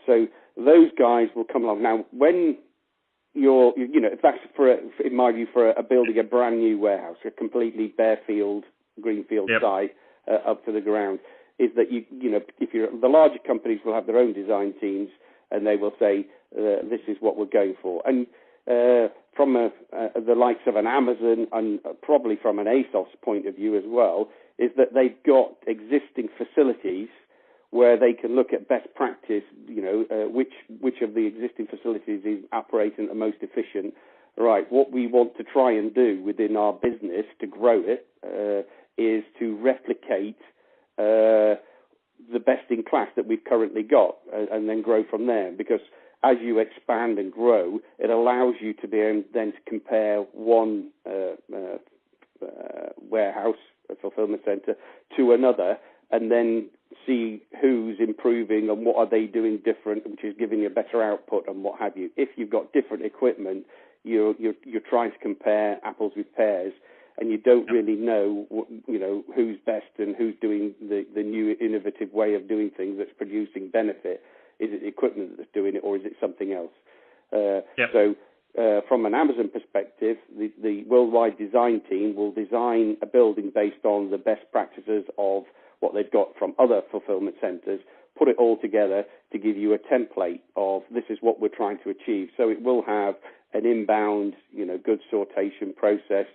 So those guys will come along. Now, when if that's in my view, for building a brand new warehouse, a completely bare field, greenfield site up to the ground, is that if you're the larger companies will have their own design teams, and they will say this is what we're going for. And from the likes of an Amazon and probably from an ASOS point of view as well, is that they've got existing facilities where they can look at best practice, which of the existing facilities is operating the most efficient. Right, what we want to try and do within our business to grow it is to replicate the best in class that we've currently got, and then grow from there. Because as you expand and grow, it allows you to be able then to compare one warehouse, a fulfillment center, to another, and then see who's improving and what are they doing different, which is giving you a better output and what have you. If you've got different equipment, you're trying to compare apples with pears, and you don't really know who's best and who's doing the new innovative way of doing things that's producing benefit. Is it the equipment that's doing it, or is it something else? So from an Amazon perspective, the worldwide design team will design a building based on the best practices of what they've got from other fulfillment centers, put it all together to give you a template of this is what we're trying to achieve. So it will have an inbound, goods sortation process,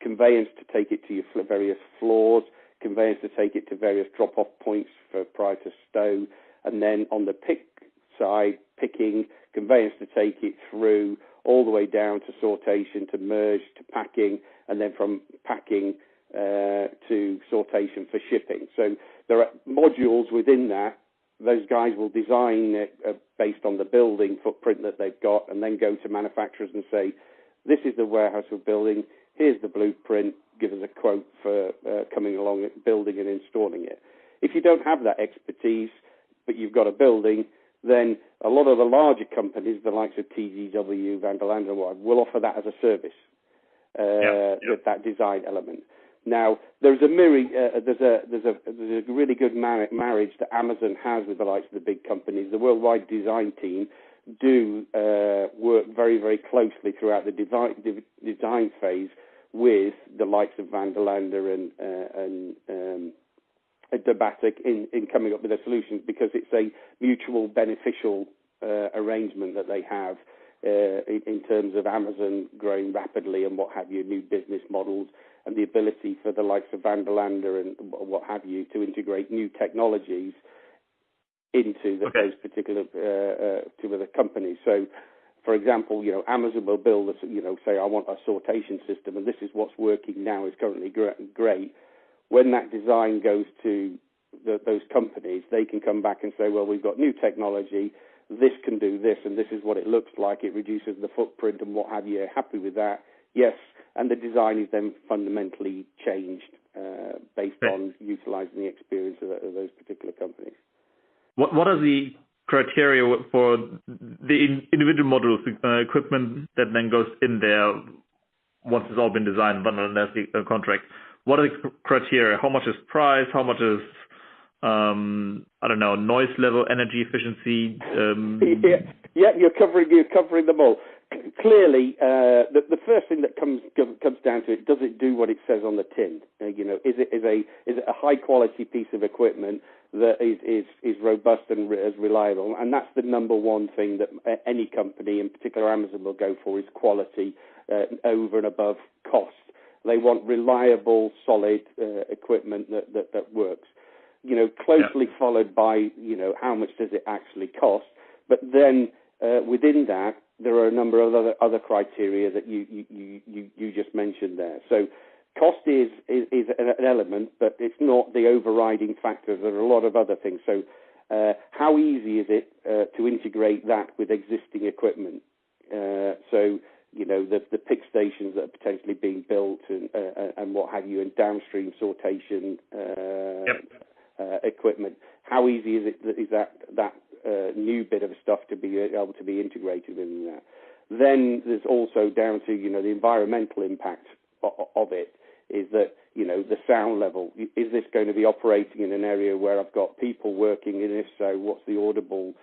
conveyance to take it to your various floors, conveyance to take it to various drop-off points prior to stow, and then on the pick side, picking, conveyance to take it through all the way down to sortation, to merge, to packing, and then from packing to sortation for shipping. So there are modules within that. Those guys will design it based on the building footprint that they've got, and then go to manufacturers and say, this is the warehouse we're building, here's the blueprint, give us a quote for coming along, building and installing it. If you don't have that expertise, but you've got a building, then a lot of the larger companies, the likes of TGW, Vanderlander, will offer that as a service, with that design element. Now, there's a really good marriage that Amazon has with the likes of the big companies. The worldwide design team do work very, very closely throughout the design phase with the likes of Vanderlander and Dobatic in coming up with a solution, because it's a mutual beneficial arrangement that they have in terms of Amazon growing rapidly and what have you, new business models, and the ability for the likes of Vanderlander and what have you to integrate new technologies into those particular to other companies. So, for example, Amazon will build say I want a sortation system, and this is what's working now, is currently great. When that design goes to those companies, they can come back and say, well, we've got new technology, this can do this, and this is what it looks like, it reduces the footprint and what have you. Happy with that? Yes. And the design is then fundamentally changed based on utilizing the experience of those particular companies. What are the criteria for the individual modules, equipment that then goes in there once it's all been designed under the contract? What are the criteria? How much is price? How much is, noise level, energy efficiency? You're covering them all. Clearly, the first thing that comes down to it, does it do what it says on the tin? Is it a high quality piece of equipment that is robust and as reliable? And that's the number one thing that any company, in particular Amazon, will go for, is quality over and above cost. They want reliable, solid equipment that works. Closely followed by how much does it actually cost? But then within that, there are a number of other criteria that you just mentioned there. So cost is an element, but it's not the overriding factor. There are a lot of other things. So how easy is it to integrate that with existing equipment? So the pick stations that are potentially being built and what have you, and downstream sortation equipment. How easy is that new bit of stuff to be able to be integrated in that? Then there's also down to the environmental impact of it. Is that the sound level? Is this going to be operating in an area where I've got people working? And if so, what's the audible